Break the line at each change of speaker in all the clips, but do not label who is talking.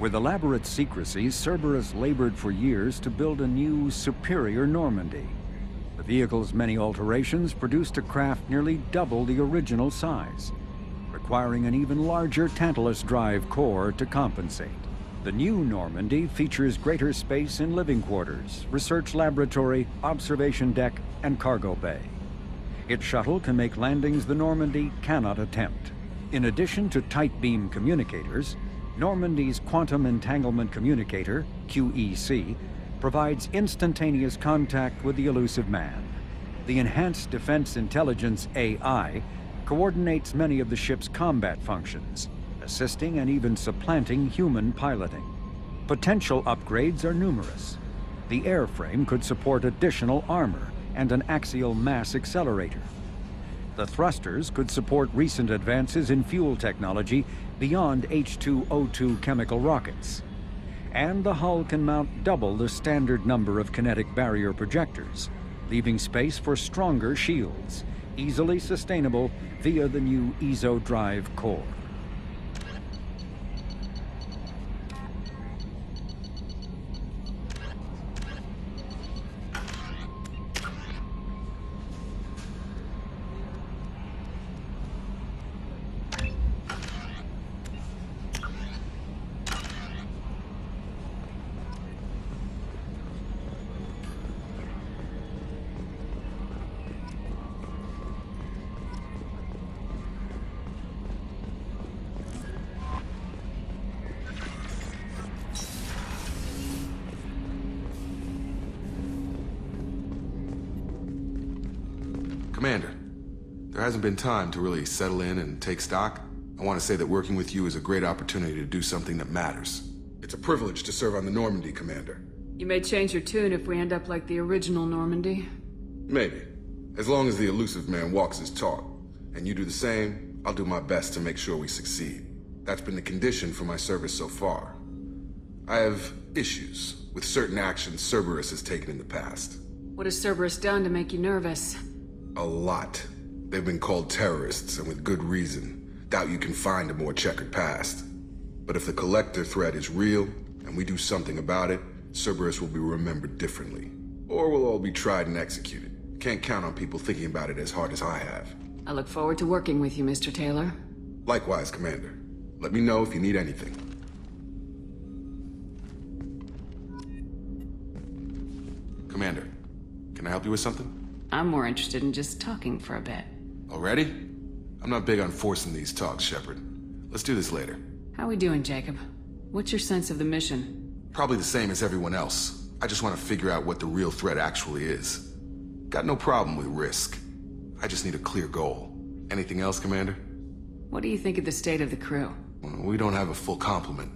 With elaborate secrecy, Cerberus labored for years to build a new, superior Normandy. The vehicle's many alterations produced a craft nearly double the original size, requiring an even larger Tantalus drive core to compensate. The new Normandy features greater space in living quarters, research laboratory, observation deck, and cargo bay. Its shuttle can make landings the Normandy cannot attempt. In addition to tight beam communicators, Normandy's Quantum Entanglement Communicator, QEC, provides instantaneous contact with the elusive man. The Enhanced Defense Intelligence AI coordinates many of the ship's combat functions, assisting and even supplanting human piloting. Potential upgrades are numerous. The airframe could support additional armor and an axial mass accelerator. The thrusters could support recent advances in fuel technology beyond H2O2 chemical rockets. And the hull can mount double the standard number of kinetic barrier projectors, leaving space for stronger shields, easily sustainable via the new EZO drive core.
Commander, there hasn't been time to really settle in and take stock. I want to say that working with you is a great opportunity to do something that matters. It's a privilege to serve on the Normandy, Commander.
You may change your tune if we end up like the original Normandy.
Maybe. As long as the elusive man walks his talk, and you do the same, I'll do my best to make sure we succeed. That's been the condition for my service so far. I have issues with certain actions Cerberus has taken in the past.
What has Cerberus done to make you nervous?
A lot. They've been called terrorists, and with good reason. Doubt you can find a more checkered past. But if the Collector threat is real, and we do something about it, Cerberus will be remembered differently. Or we'll all be tried and executed. Can't count on people thinking about it as hard as I have.
I look forward to working with you, Mr. Taylor.
Likewise, Commander. Let me know if you need anything. Commander, can I help you with something?
I'm more interested in just talking for a bit.
Already? I'm not big on forcing these talks, Shepard. Let's do this later.
How we doing, Jacob? What's your sense of the mission?
Probably the same as everyone else. I just want to figure out what the real threat actually is. Got no problem with risk. I just need a clear goal. Anything else, Commander?
What do you think of the state of the crew?
We don't have a full complement.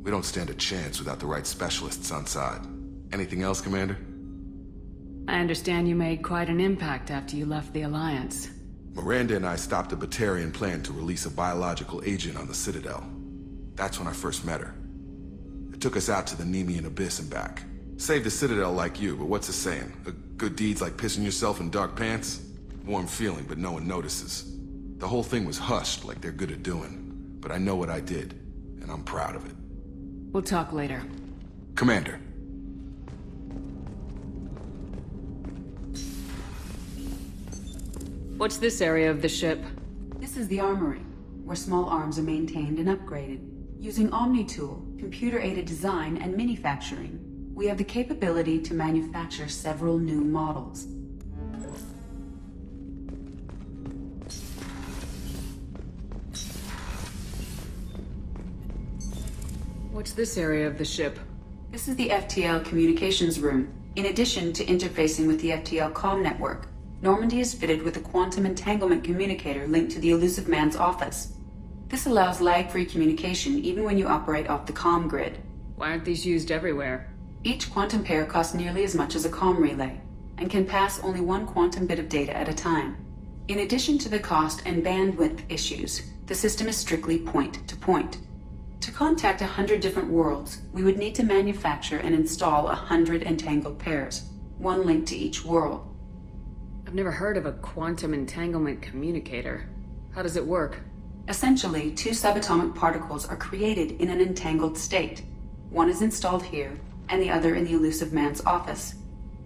We don't stand a chance without the right specialists on side. Anything else, Commander?
I understand you made quite an impact after you left the Alliance.
Miranda and I stopped a Batarian plan to release a biological agent on the Citadel. That's when I first met her. It took us out to the Nemean Abyss and back. Saved the Citadel like you, but what's the saying? A good deed's like pissing yourself in dark pants? Warm feeling, but no one notices. The whole thing was hushed like they're good at doing. But I know what I did, and I'm proud of it.
We'll talk later.
Commander.
What's this area of the ship?
This is the armory, where small arms are maintained and upgraded. Using OmniTool, computer-aided design, and manufacturing, we have the capability to manufacture several new models.
What's this area of the ship?
This is the FTL communications room. In addition to interfacing with the FTL comm network, Normandy is fitted with a quantum entanglement communicator linked to the elusive man's office. This allows lag-free communication even when you operate off the comm grid.
Why aren't these used everywhere?
Each quantum pair costs nearly as much as a comm relay, and can pass only one quantum bit of data at a time. In addition to the cost and bandwidth issues, the system is strictly point-to-point. To contact 100 different worlds, we would need to manufacture and install 100 entangled pairs, one link to each world.
I've never heard of a quantum entanglement communicator. How does it work?
Essentially, two subatomic particles are created in an entangled state. One is installed here, and the other in the elusive man's office.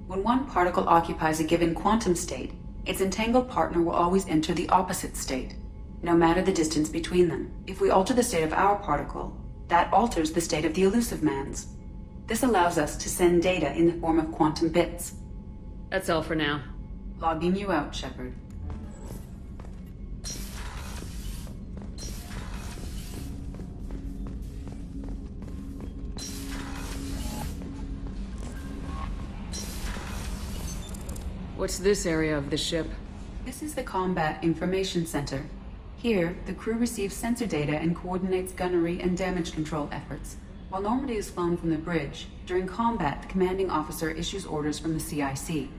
When one particle occupies a given quantum state, its entangled partner will always enter the opposite state, no matter the distance between them. If we alter the state of our particle, that alters the state of the elusive man's. This allows us to send data in the form of quantum bits.
That's all for now.
Logging you out, Shepard.
What's this area of the ship?
This is the Combat Information Center. Here, the crew receives sensor data and coordinates gunnery and damage control efforts. While Normandy is flown from the bridge, during combat, the commanding officer issues orders from the CIC.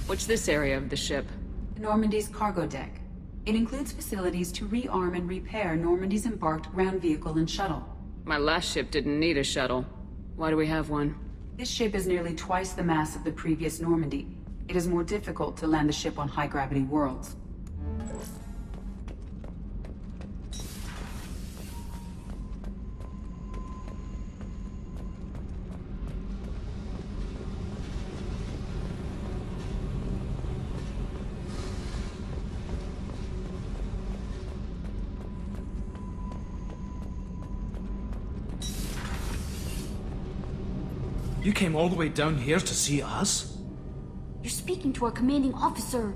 What's this area of the ship?
Normandy's cargo deck. It includes facilities to rearm and repair Normandy's embarked ground vehicle and shuttle.
My last ship didn't need a shuttle. Why do we have one?
This ship is nearly twice the mass of the previous Normandy. It is more difficult to land the ship on high-gravity worlds.
You came all the way down here to see us?
You're speaking to our commanding officer.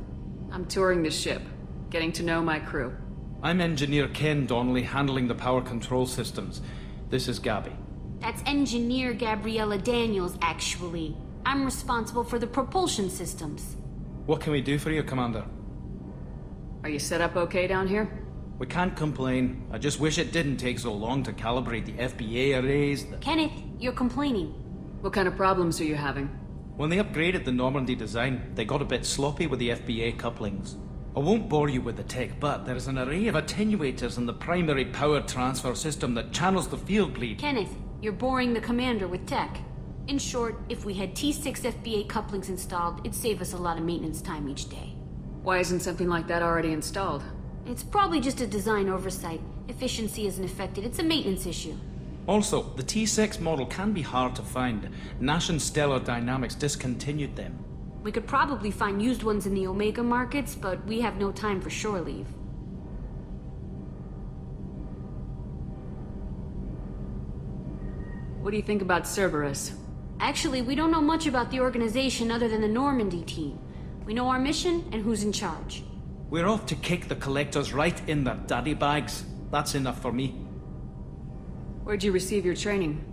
I'm touring the ship, getting to know my crew.
I'm Engineer Ken Donnelly, handling the power control systems. This is Gabby.
That's Engineer Gabriella Daniels, actually. I'm responsible for the propulsion systems.
What can we do for you, Commander?
Are you set up okay down here?
We can't complain. I just wish it didn't take so long to calibrate the FBA arrays.
Kenneth, you're complaining.
What kind of problems are you having?
When they upgraded the Normandy design, they got a bit sloppy with the FBA couplings. I won't bore you with the tech, but there is an array of attenuators in the primary power transfer system that channels the field bleed.
Kenneth, you're boring the commander with tech. In short, if we had T6 FBA couplings installed, it'd save us a lot of maintenance time each day.
Why isn't something like that already installed?
It's probably just a design oversight. Efficiency isn't affected, it's a maintenance issue.
Also, the T6 model can be hard to find. Nash and Stellar Dynamics discontinued them.
We could probably find used ones in the Omega markets, but we have no time for shore leave.
What do you think about Cerberus?
Actually, we don't know much about the organization other than the Normandy team. We know our mission and who's in charge.
We're off to kick the collectors right in their daddy bags. That's enough for me.
Where'd you receive your training?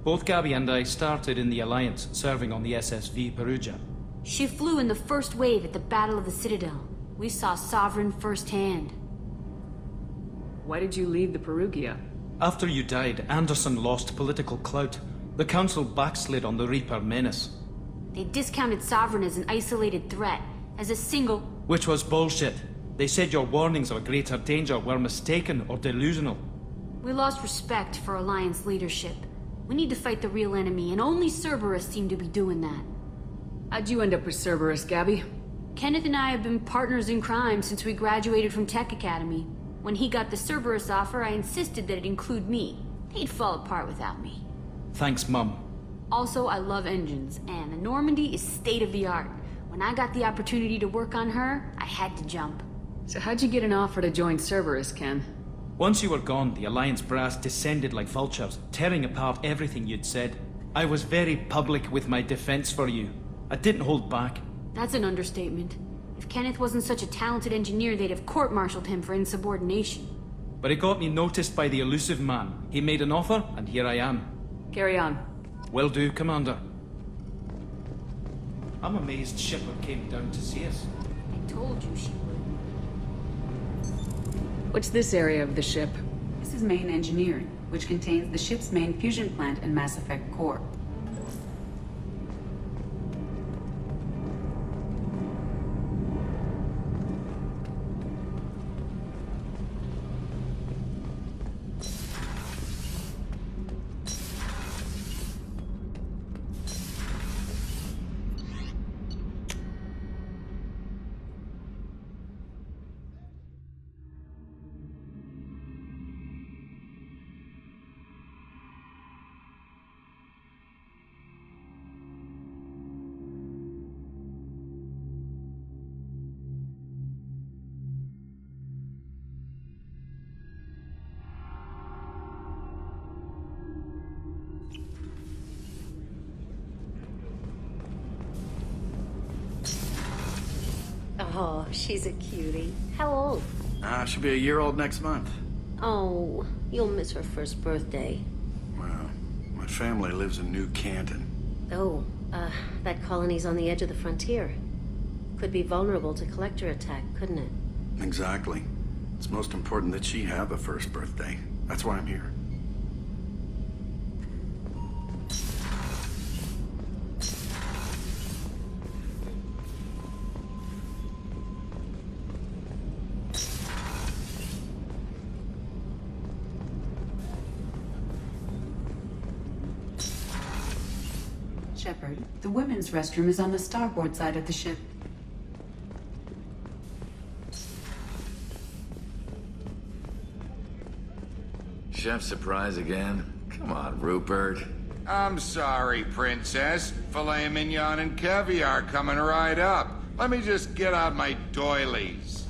Both Gabby and I started in the Alliance, serving on the SSV Perugia.
She flew in the first wave at the Battle of the Citadel. We saw Sovereign firsthand.
Why did you leave the Perugia?
After you died, Anderson lost political clout. The Council backslid on the Reaper menace.
They discounted Sovereign as an isolated threat, as a single...
Which was bullshit. They said your warnings of a greater danger were mistaken or delusional.
We lost respect for Alliance leadership. We need to fight the real enemy, and only Cerberus seemed to be doing that.
How'd you end up with Cerberus, Gabby?
Kenneth and I have been partners in crime since we graduated from Tech Academy. When he got the Cerberus offer, I insisted that it include me. He'd fall apart without me.
Thanks, Mum.
Also, I love engines, and the Normandy is state-of-the-art. When I got the opportunity to work on her, I had to jump.
So how'd you get an offer to join Cerberus, Ken?
Once you were gone, the Alliance brass descended like vultures, tearing apart everything you'd said. I was very public with my defense for you. I didn't hold back.
That's an understatement. If Kenneth wasn't such a talented engineer, they'd have court-martialed him for insubordination.
But it got me noticed by the elusive man. He made an offer, and here I am.
Carry on.
Will do, Commander. I'm amazed Shepard came down to see us.
I told you she would.
What's this area of the ship?
This is main engineering, which contains the ship's main fusion plant and Mass Effect core.
Oh, she's a cutie. How old?
She'll be a year old next month.
Oh, you'll miss her first birthday.
Well, my family lives in New Canton.
Oh, that colony's on the edge of the frontier. Could be vulnerable to collector attack, couldn't it?
Exactly. It's most important that she have a first birthday. That's why I'm here.
Shepard, the women's restroom is on the starboard side of the ship.
Chef surprise again? Come on, Rupert.
I'm sorry, Princess. Filet mignon and caviar coming right up. Let me just get out my doilies.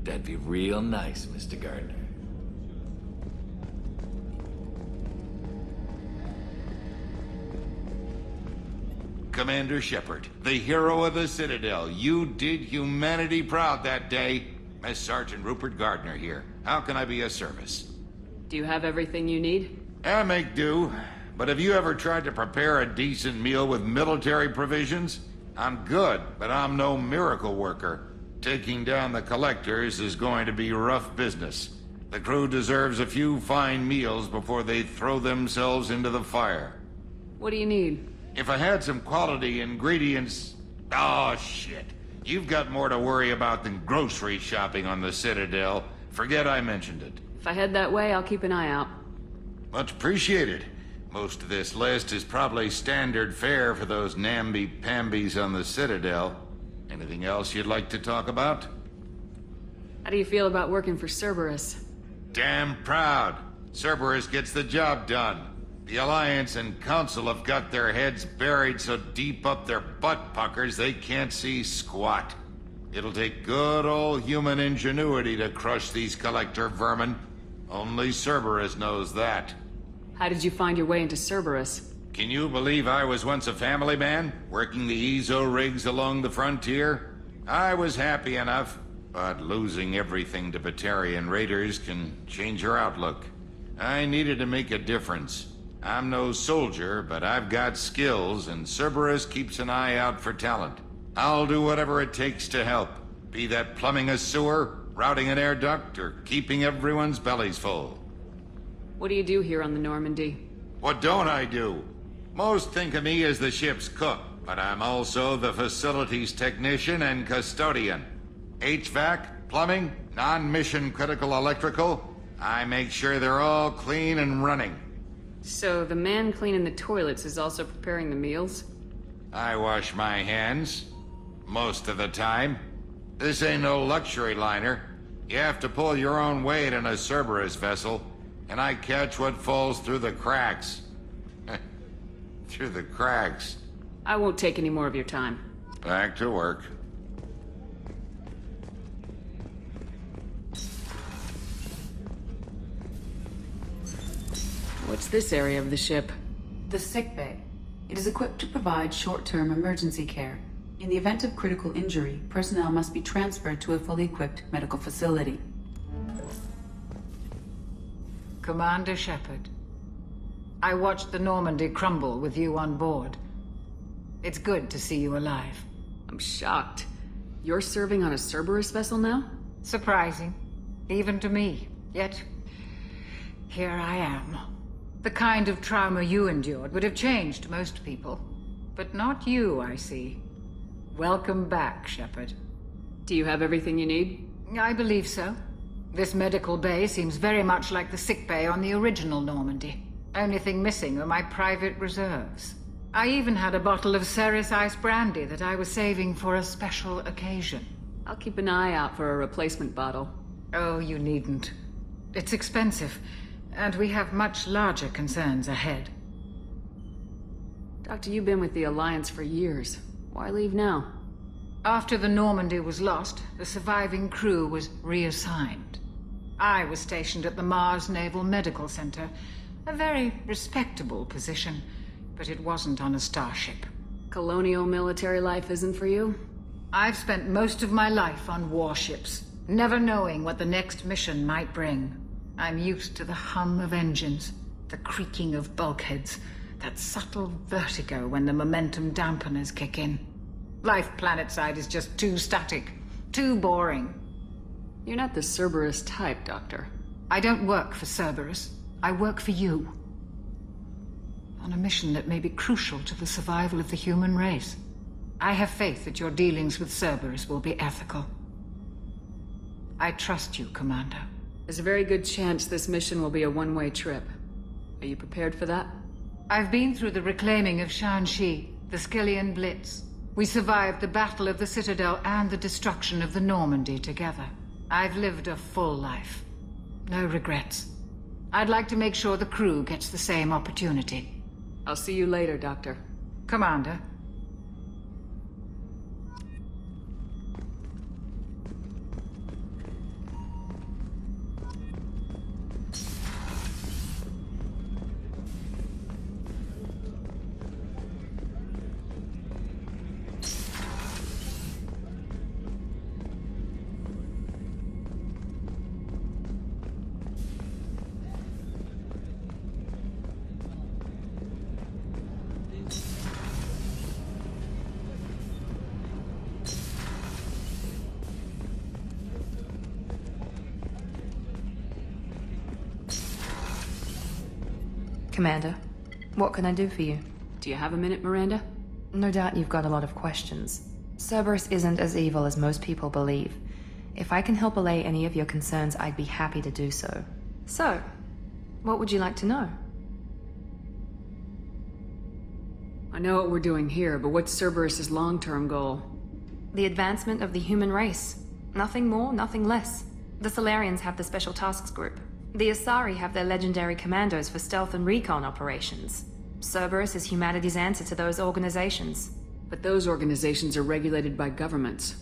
That'd be real nice, Mr. Gardner.
Commander Shepard, the hero of the Citadel. You did humanity proud that day. Mess Sergeant Rupert Gardner here. How can I be of service?
Do you have everything you need?
I make do. But have you ever tried to prepare a decent meal with military provisions? I'm good, but I'm no miracle worker. Taking down the collectors is going to be rough business. The crew deserves a few fine meals before they throw themselves into the fire.
What do you need?
If I had some quality ingredients... Oh, shit. You've got more to worry about than grocery shopping on the Citadel. Forget I mentioned it.
If I head that way, I'll keep an eye out.
Much appreciated. Most of this list is probably standard fare for those namby-pambies on the Citadel. Anything else you'd like to talk about?
How do you feel about working for Cerberus?
Damn proud. Cerberus gets the job done. The Alliance and Council have got their heads buried so deep up their butt puckers they can't see squat. It'll take good old human ingenuity to crush these collector vermin. Only Cerberus knows that.
How did you find your way into Cerberus?
Can you believe I was once a family man, working the EZO rigs along the frontier? I was happy enough, but losing everything to Batarian raiders can change your outlook. I needed to make a difference. I'm no soldier, but I've got skills, and Cerberus keeps an eye out for talent. I'll do whatever it takes to help. Be that plumbing a sewer, routing an air duct, or keeping everyone's bellies full.
What do you do here on the Normandy?
What don't I do? Most think of me as the ship's cook, but I'm also the facilities technician and custodian. HVAC, plumbing, non-mission critical electrical. I make sure they're all clean and running.
So the man cleaning the toilets is also preparing the meals?
I wash my hands. Most of the time. This ain't no luxury liner. You have to pull your own weight in a Cerberus vessel, and I catch what falls through the cracks. Through the cracks.
I won't take any more of your time.
Back to work.
What's this area of the ship?
The sick bay. It is equipped to provide short-term emergency care. In the event of critical injury, personnel must be transferred to a fully equipped medical facility.
Commander Shepard, I watched the Normandy crumble with you on board. It's good to see you alive.
I'm shocked. You're serving on a Cerberus vessel now?
Surprising. even to me. Yet, here I am. The kind of trauma you endured would have changed most people. But not you, I see. Welcome back, Shepard.
Do you have everything you need?
I believe so. This medical bay seems very much like the sick bay on the original Normandy. Only thing missing are my private reserves. I even had a bottle of Ceres Ice brandy that I was saving for a special occasion.
I'll keep an eye out for a replacement bottle.
Oh, you needn't. It's expensive, and we have much larger concerns ahead.
Doctor, you've been with the Alliance for years. Why leave now?
After the Normandy was lost, the surviving crew was reassigned. I was stationed at the Mars Naval Medical Center, a very respectable position, but it wasn't on a starship.
Colonial military life isn't for you?
I've spent most of my life on warships, never knowing what the next mission might bring. I'm used to the hum of engines, the creaking of bulkheads, that subtle vertigo when the momentum dampeners kick in. Life planetside is just too static, too boring.
You're not the Cerberus type, Doctor.
I don't work for Cerberus. I work for you. On a mission that may be crucial to the survival of the human race. I have faith that your dealings with Cerberus will be ethical. I trust you, Commander.
There's a very good chance this mission will be a one-way trip. Are you prepared for that?
I've been through the reclaiming of Shanxi, the Skillian Blitz. We survived the Battle of the Citadel and the destruction of the Normandy together. I've lived a full life. No regrets. I'd like to make sure the crew gets the same opportunity.
I'll see you later, Doctor.
Commander.
Commander, what can I do for you?
Do you have a minute, Miranda?
No doubt you've got a lot of questions. Cerberus isn't as evil as most people believe. If I can help allay any of your concerns, I'd be happy to do so. So, what would you like to know?
I know what we're doing here, but what's Cerberus's long-term goal?
The advancement of the human race. Nothing more, nothing less. The Solarians have the Special Tasks Group. The Asari have their legendary commandos for stealth and recon operations. Cerberus is humanity's answer to those organizations.
But those organizations are regulated by governments.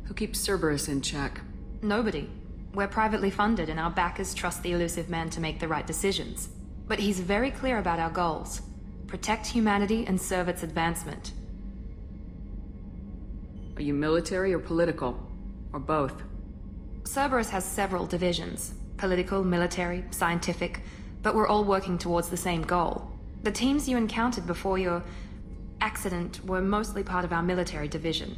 Who keeps Cerberus in check?
Nobody. We're privately funded and our backers trust the elusive man to make the right decisions. But he's very clear about our goals. Protect humanity and serve its advancement.
Are you military or political? Or both?
Cerberus has several divisions. Political, military, scientific, but we're all working towards the same goal. The teams you encountered before your accident were mostly part of our military division.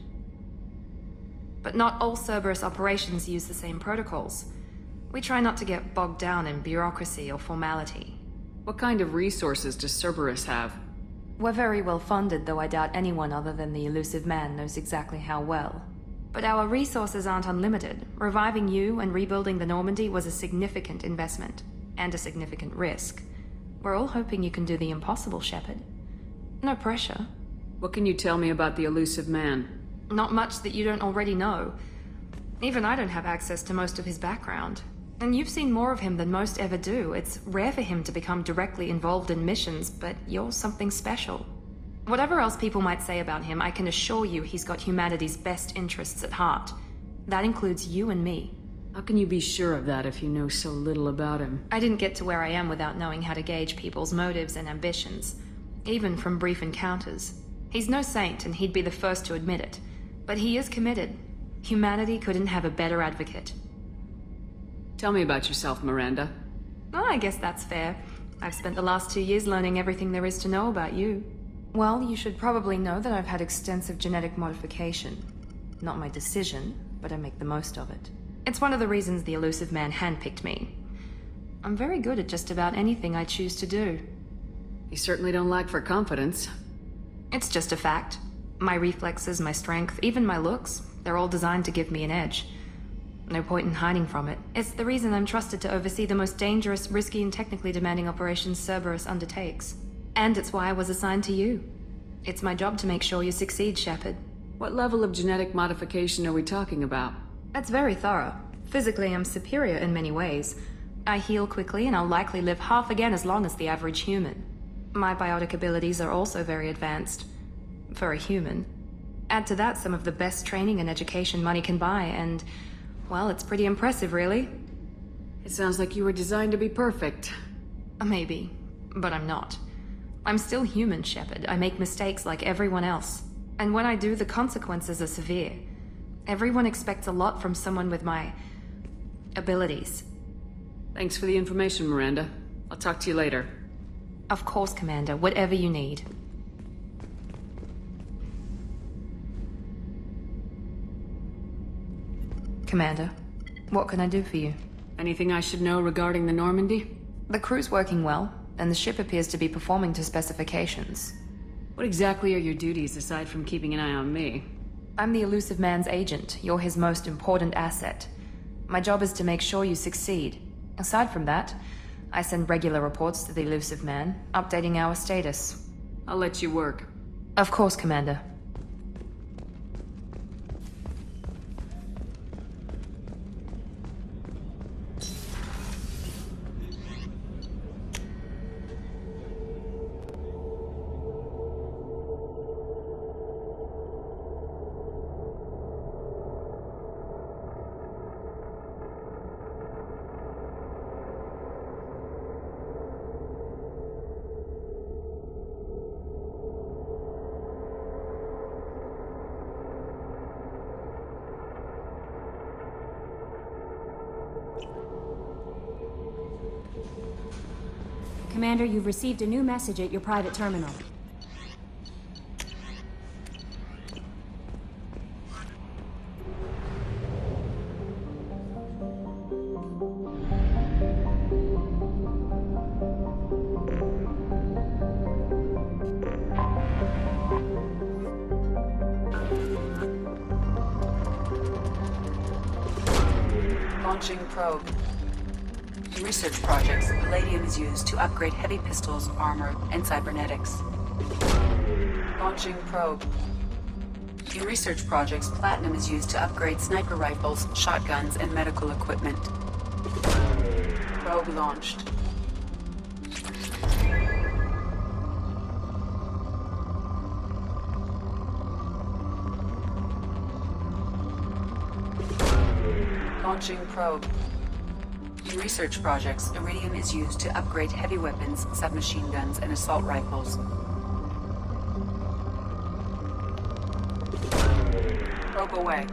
But not all Cerberus operations use the same protocols. We try not to get bogged down in bureaucracy or formality.
What kind of resources does Cerberus have?
We're very well funded, though I doubt anyone other than the elusive man knows exactly how well. But our resources aren't unlimited. Reviving you and rebuilding the Normandy was a significant investment, and a significant risk. We're all hoping you can do the impossible, Shepard. No pressure.
What can you tell me about the elusive man?
Not much that you don't already know. Even I don't have access to most of his background. And you've seen more of him than most ever do. It's rare for him to become directly involved in missions, but you're something special. Whatever else people might say about him, I can assure you he's got humanity's best interests at heart. That includes you and me.
How can you be sure of that if you know so little about him?
I didn't get to where I am without knowing how to gauge people's motives and ambitions, even from brief encounters. He's no saint, and he'd be the first to admit it. But he is committed. Humanity couldn't have a better advocate.
Tell me about yourself, Miranda.
Oh, I guess that's fair. I've spent the last 2 years learning everything there is to know about you. Well, you should probably know that I've had extensive genetic modification. Not my decision, but I make the most of it. It's one of the reasons the elusive man handpicked me. I'm very good at just about anything I choose to do.
You certainly don't lack for confidence.
It's just a fact. My reflexes, my strength, even my looks, they're all designed to give me an edge. No point in hiding from it. It's the reason I'm trusted to oversee the most dangerous, risky, and technically demanding operations Cerberus undertakes. And it's why I was assigned to you. It's my job to make sure you succeed, Shepard.
What level of genetic modification are we talking about?
That's very thorough. Physically, I'm superior in many ways. I heal quickly, and I'll likely live half again as long as the average human. My biotic abilities are also very advanced. For a human. Add to that some of the best training and education money can buy, and... well, it's pretty impressive, really.
It sounds like you were designed to be perfect.
Maybe, but I'm not. I'm still human, Shepard. I make mistakes like everyone else. And when I do, the consequences are severe. Everyone expects a lot from someone with my... abilities.
Thanks for the information, Miranda. I'll talk to you later.
Of course, Commander. Whatever you need. Commander, what can I do for you?
Anything I should know regarding the Normandy?
The crew's working well, and the ship appears to be performing to specifications.
What exactly are your duties aside from keeping an eye on me?
I'm the elusive man's agent. You're his most important asset. My job is to make sure you succeed. Aside from that, I send regular reports to the elusive man, updating our status.
I'll let you work.
Of course, Commander.
Commander, you've received a new message at your private terminal.
Launching probe. In research projects, palladium is used to upgrade heavy pistols, armor, and cybernetics. Launching probe. In research projects, platinum is used to upgrade sniper rifles, shotguns, and medical equipment. Probe launched. Launching probe. In research projects, iridium is used to upgrade heavy weapons, submachine guns, and assault rifles. Probe away.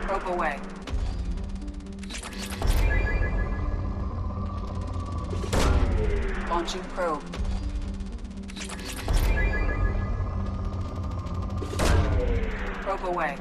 Probe away. Launching probe. Probe away.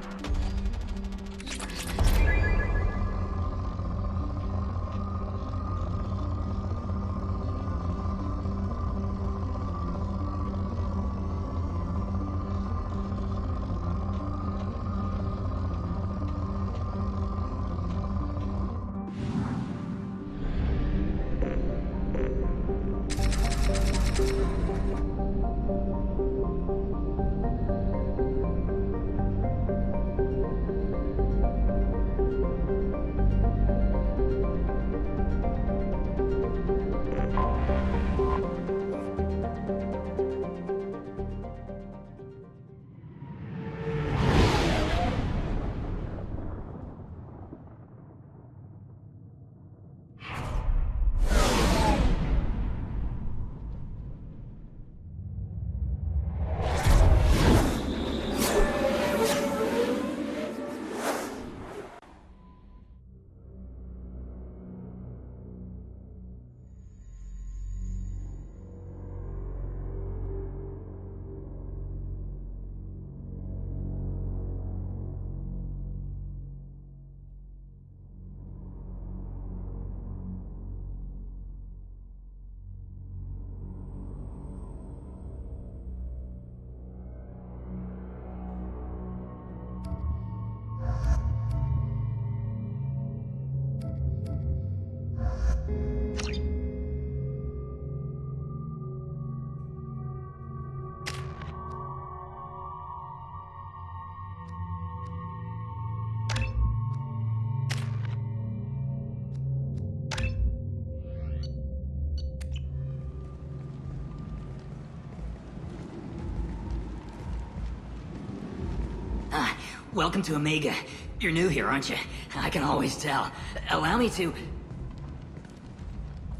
welcome to Omega. You're new here, aren't you? I can always tell. Allow me to...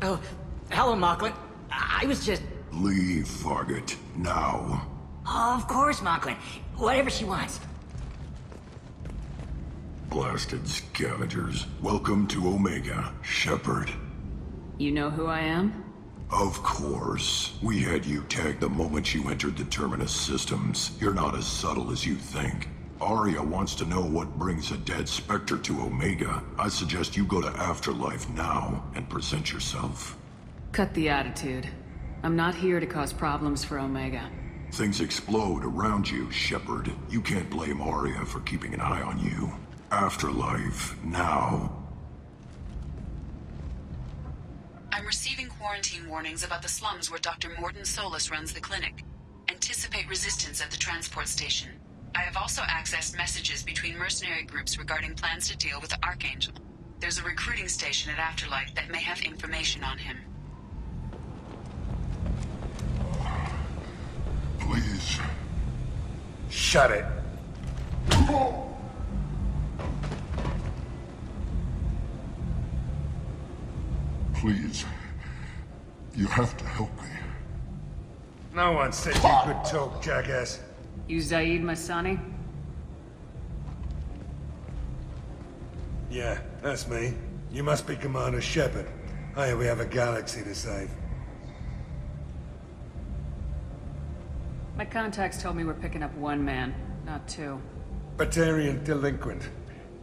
Oh, hello, Mocklin. I was just...
Leave, Fargate. Now.
Oh, of course, Mocklin. Whatever she wants.
Blasted scavengers. Welcome to Omega, Shepard.
You know who I am?
Of course. We had you tagged the moment you entered the Terminus systems. You're not as subtle as you think. Arya wants to know what brings a dead Spectre to Omega. I suggest you go to Afterlife now and present yourself.
Cut the attitude. I'm not here to cause problems for Omega.
Things explode around you, Shepard. You can't blame Arya for keeping an eye on you. Afterlife, now.
I'm receiving quarantine warnings about the slums where Dr. Mordin Solus runs the clinic. Anticipate resistance at the transport station. I have also accessed messages between mercenary groups regarding plans to deal with the Archangel. There's a recruiting station at Afterlife that may have information on him.
Please.
Shut it.
Please. You have to help me.
No one said you could talk, jackass.
You Zaid Masani?
Yeah, that's me. You must be Commander Shepard. Hey, we have a galaxy to save.
My contacts told me we're picking up one man, not two.
Batarian delinquent.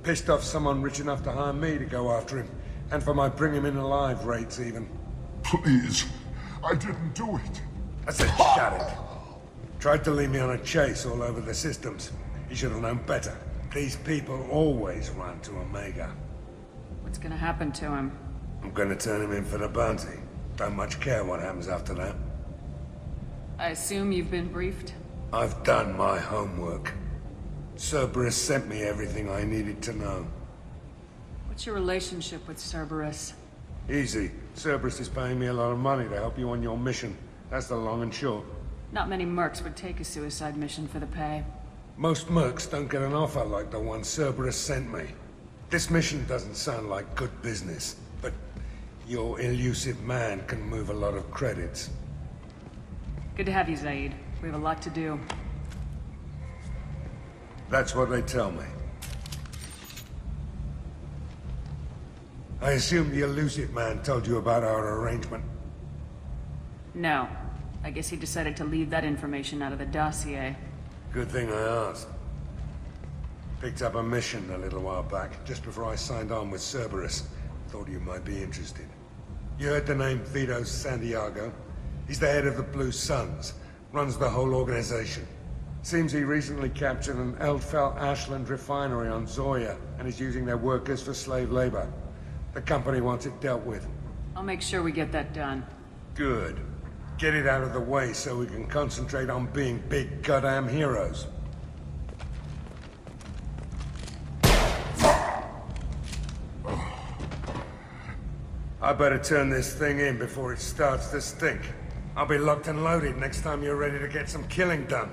Pissed off someone rich enough to hire me to go after him. And for my bring him in alive rates, even.
Please. I didn't do it.
I said shut it. Tried to lead me on a chase all over the systems. He should have known better. These people always run to Omega.
What's gonna happen to him?
I'm gonna turn him in for the bounty. Don't much care what happens after that.
I assume you've been briefed?
I've done my homework. Cerberus sent me everything I needed to know.
What's your relationship with Cerberus?
Easy. Cerberus is paying me a lot of money to help you on your mission. That's the long and short.
Not many mercs would take a suicide mission for the pay.
Most mercs don't get an offer like the one Cerberus sent me. This mission doesn't sound like good business, but your elusive man can move a lot of credits.
Good to have you, Zaid. We have a lot to do.
That's what they tell me. I assume the elusive man told you about our arrangement.
No. I guess he decided to leave that information out of the dossier.
Good thing I asked. Picked up a mission a little while back, just before I signed on with Cerberus. Thought you might be interested. You heard the name Vito Santiago? He's the head of the Blue Suns. Runs the whole organization. Seems he recently captured an Eldfell Ashland refinery on Zoya, and is using their workers for slave labor. The company wants it dealt with.
I'll make sure we get that done.
Good. Get it out of the way so we can concentrate on being big goddamn heroes. I better turn this thing in before it starts to stink. I'll be locked and loaded next time you're ready to get some killing done.